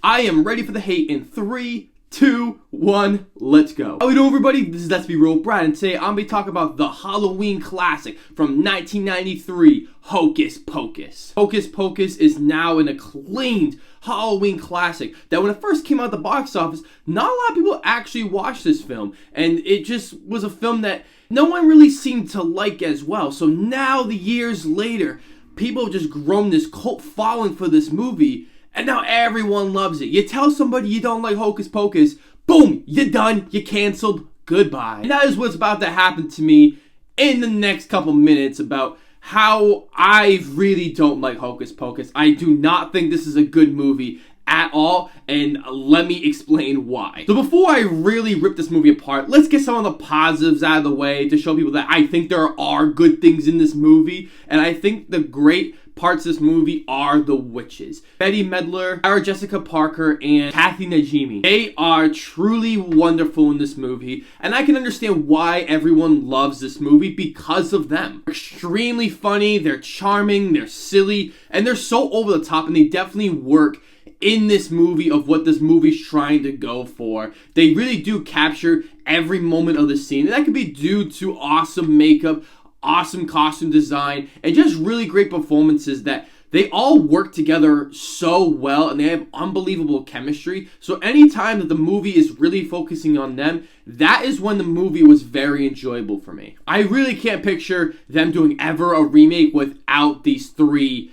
I am ready for the hate in 3, 2, 1, let's go. How we doing, everybody? This is Let's Be Real Brad, and today I'm going to be talking about the Halloween classic from 1993, Hocus Pocus. Hocus Pocus is now an acclaimed Halloween classic that when it first came out the box office, not a lot of people actually watched this film, and it just was a film that no one really seemed to like as well. So now, the years later, people have just grown this cult following for this movie, and now everyone loves it. You tell somebody you don't like Hocus Pocus, boom, you're done, you're canceled, goodbye. And that is what's about to happen to me in the next couple minutes about how I really don't like Hocus Pocus. I do not think this is a good movie at all, and let me explain why. So before I really rip this movie apart, let's get some of the positives out of the way to show people that I think there are good things in this movie, and I think the great parts of this movie are the witches. Bette Midler, Sarah Jessica Parker, and Kathy Najimy. They are truly wonderful in this movie, and I can understand why everyone loves this movie because of them. They're extremely funny, they're charming, they're silly, and they're so over the top, and they definitely work in this movie of what this movie's trying to go for. They really do capture every moment of the scene, and that could be due to awesome makeup, awesome costume design, and just really great performances that they all work together so well, and they have unbelievable chemistry. So anytime that the movie is really focusing on them, that is when the movie was very enjoyable for me. I really can't picture them doing ever a remake without these three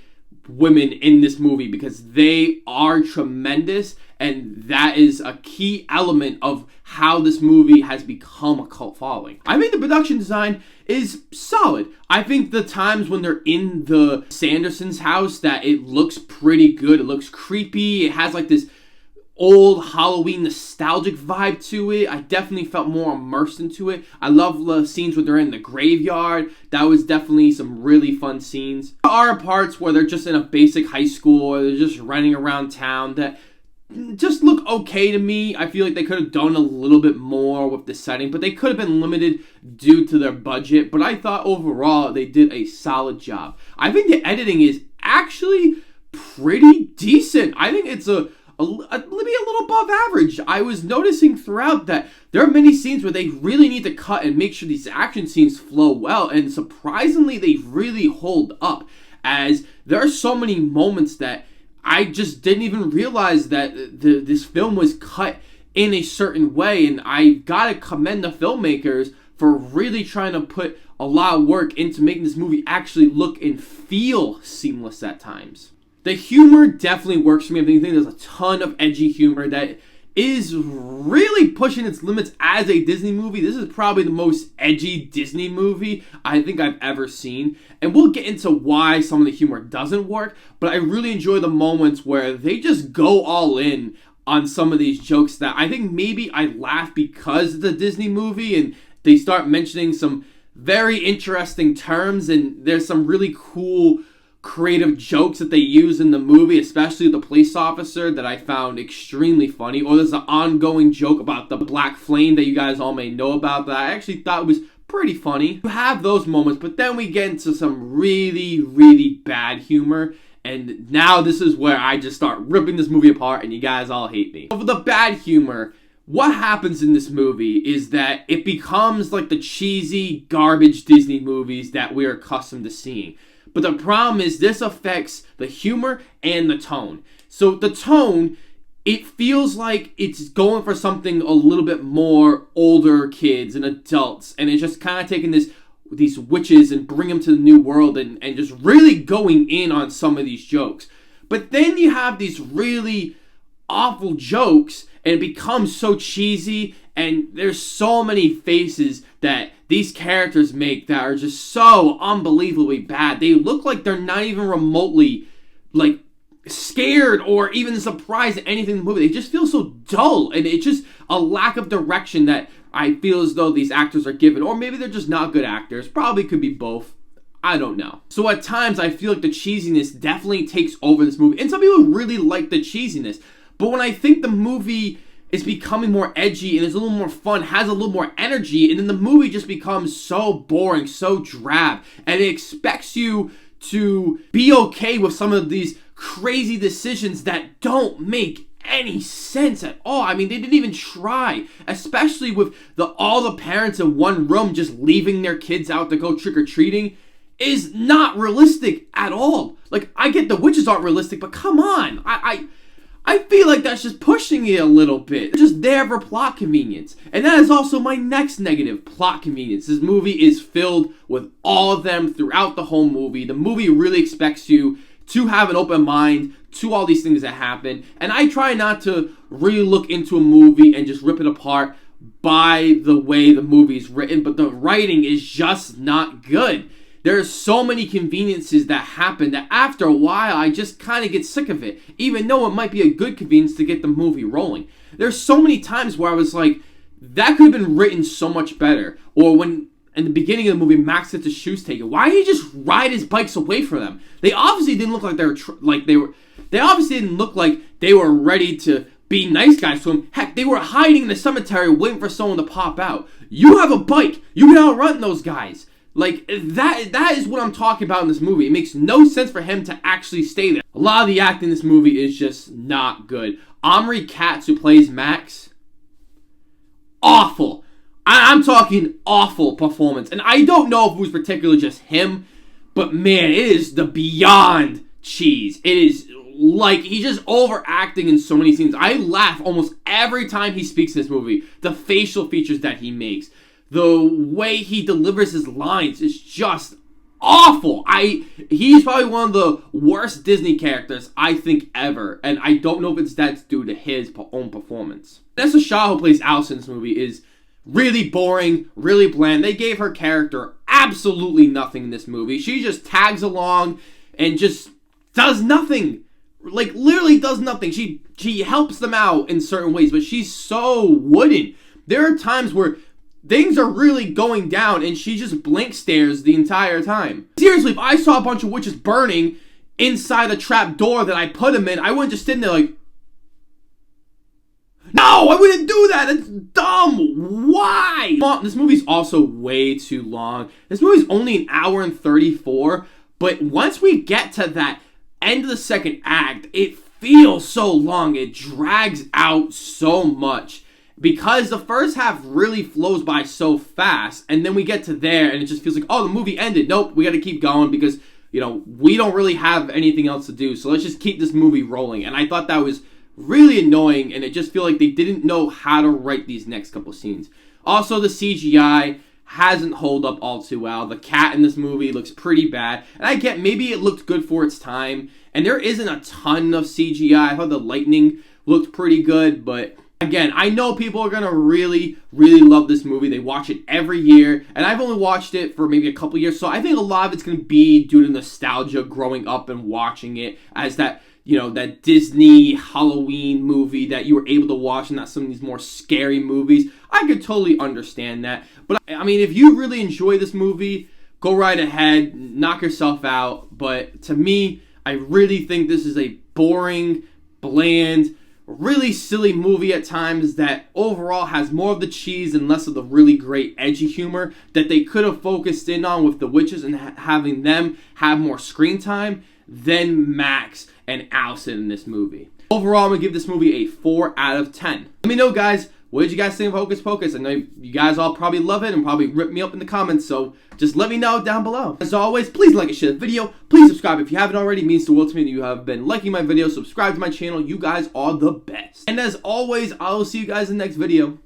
women in this movie, because they are tremendous, and that is a key element of how this movie has become a cult following. I think the production design is solid. I think the times when they're in the Sandersons' house that it looks pretty good. It looks creepy. It has like this old Halloween nostalgic vibe to it. I definitely felt more immersed into it. I love the scenes where they're in the graveyard. That was definitely some really fun scenes. There are parts where they're just in a basic high school, or they're just running around town that just look okay to me. I feel like they could have done a little bit more with the setting, but they could have been limited due to their budget. But I thought overall they did a solid job. I think the editing is actually pretty decent. I think it's maybe a little above average. I was noticing throughout that there are many scenes where they really need to cut and make sure these action scenes flow well, and surprisingly they really hold up, as there are so many moments that I just didn't even realize that this film was cut in a certain way, and I gotta commend the filmmakers for really trying to put a lot of work into making this movie actually look and feel seamless at times. The humor definitely works for me. I think there's a ton of edgy humor that is really pushing its limits as a Disney movie. This is probably the most edgy Disney movie I think I've ever seen. And we'll get into why some of the humor doesn't work, but I really enjoy the moments where they just go all in on some of these jokes that I think maybe I laugh because it's a Disney movie, and they start mentioning some very interesting terms, and there's some really cool creative jokes that they use in the movie, especially the police officer, that I found extremely funny. Or there's an ongoing joke about the black flame that you guys all may know about that I actually thought was pretty funny. You have those moments, but then we get into some really, really bad humor, and now this is where I just start ripping this movie apart, and you guys all hate me. For the bad humor, what happens in this movie is that it becomes like the cheesy garbage Disney movies that we're accustomed to seeing. But the problem is this affects the humor and the tone. So the tone, it feels like it's going for something a little bit more older kids and adults. And it's just kind of taking these witches and bring them to the new world and just really going in on some of these jokes. But then you have these really awful jokes, and it becomes so cheesy, and there's so many faces that these characters make that are just so unbelievably bad. They look like they're not even remotely like scared or even surprised at anything in the movie. They just feel so dull, and it's just a lack of direction that I feel as though these actors are given. Or maybe they're just not good actors. Probably could be both. I don't know. So at times I feel like the cheesiness definitely takes over this movie, and some people really like the cheesiness. But when I think the movie is becoming more edgy and is a little more fun, has a little more energy, and then the movie just becomes so boring, so drab, and it expects you to be okay with some of these crazy decisions that don't make any sense at all. I mean, they didn't even try, especially with all the parents in one room just leaving their kids out to go trick-or-treating is not realistic at all. Like, I get the witches aren't realistic, but come on. I feel like that's just pushing it a little bit. They're just there for plot convenience. And that is also my next negative, plot convenience. This movie is filled with all of them throughout the whole movie. The movie really expects you to have an open mind to all these things that happen. And I try not to really look into a movie and just rip it apart by the way the movie is written, but the writing is just not good. There's so many conveniences that happen that after a while, I just kind of get sick of it, even though it might be a good convenience to get the movie rolling. There's so many times where I was like, that could have been written so much better. Or when, in the beginning of the movie, Max gets his shoes taken. Why did he just ride his bikes away from them? They obviously didn't look like they obviously didn't look like they were ready to be nice guys to him. Heck, they were hiding in the cemetery waiting for someone to pop out. You have a bike. You can outrun those guys. Like, that is what I'm talking about in this movie. It makes no sense for him to actually stay there. A lot of the acting in this movie is just not good. Omri Katz, who plays Max, awful. I'm talking awful performance. And I don't know if it was particularly just him, but man, it is the beyond cheese. It is like he's just overacting in so many scenes. I laugh almost every time he speaks in this movie. The facial features that he makes. The way he delivers his lines is just awful. He's probably one of the worst Disney characters, I think, ever. And I don't know if that's due to his own performance. Vinessa, who plays Alice in this movie, is really boring, really bland. They gave her character absolutely nothing in this movie. She just tags along and just does nothing. Like, literally does nothing. She helps them out in certain ways, but she's so wooden. There are times where things are really going down, and she just blank stares the entire time. Seriously, if I saw a bunch of witches burning inside a trap door that I put them in, I wouldn't just sit there like, no, I wouldn't do that. It's dumb. Why? This movie's also way too long. This movie's only an hour and 34, but once we get to that end of the second act, it feels so long. It drags out so much. Because the first half really flows by so fast, and then we get to there, and it just feels like, oh, the movie ended. Nope, we got to keep going because, you know, we don't really have anything else to do, so let's just keep this movie rolling. And I thought that was really annoying, and it just feel like they didn't know how to write these next couple scenes. Also, the CGI hasn't held up all too well. The cat in this movie looks pretty bad, and I get maybe it looked good for its time, and there isn't a ton of CGI. I thought the lightning looked pretty good, but again, I know people are going to really, really love this movie. They watch it every year, and I've only watched it for maybe a couple years, so I think a lot of it's going to be due to nostalgia growing up and watching it as that, you know, that Disney Halloween movie that you were able to watch and not some of these more scary movies. I could totally understand that. But, I mean, if you really enjoy this movie, go right ahead, knock yourself out. But to me, I really think this is a boring, bland, really silly movie at times that overall has more of the cheese and less of the really great edgy humor that they could have focused in on with the witches and having them have more screen time than Max and Allison in this movie. Overall, I'm going to give this movie a 4 out of 10. Let me know, guys, what did you guys think of Hocus Pocus? I know you guys all probably love it and probably rip me up in the comments, so just let me know down below. As always, please like and share the video. Please subscribe if you haven't already. It means the world to me that you have been liking my videos. Subscribe to my channel. You guys are the best. And as always, I will see you guys in the next video.